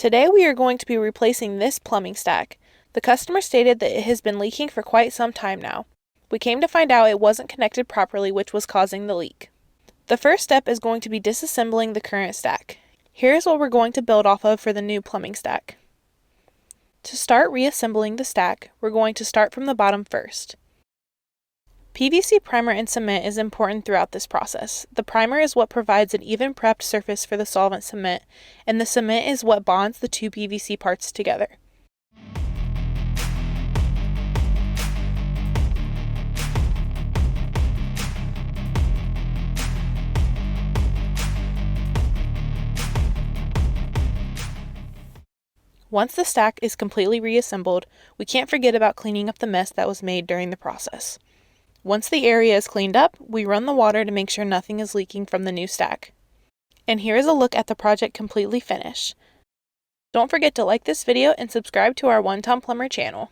Today we are going to be replacing this plumbing stack. The customer stated that it has been leaking for quite some time now. We came to find out it wasn't connected properly, which was causing the leak. The first step is going to be disassembling the current stack. Here's what we're going to build off of for the new plumbing stack. To start reassembling the stack, we're going to start from the bottom first. PVC primer and cement is important throughout this process. The primer is what provides an even prepped surface for the solvent cement, and the cement is what bonds the two PVC parts together. Once the stack is completely reassembled, we can't forget about cleaning up the mess that was made during the process. Once the area is cleaned up, we run the water to make sure nothing is leaking from the new stack. And here is a look at the project completely finished. Don't forget to like this video and subscribe to our One Tom Plumber channel.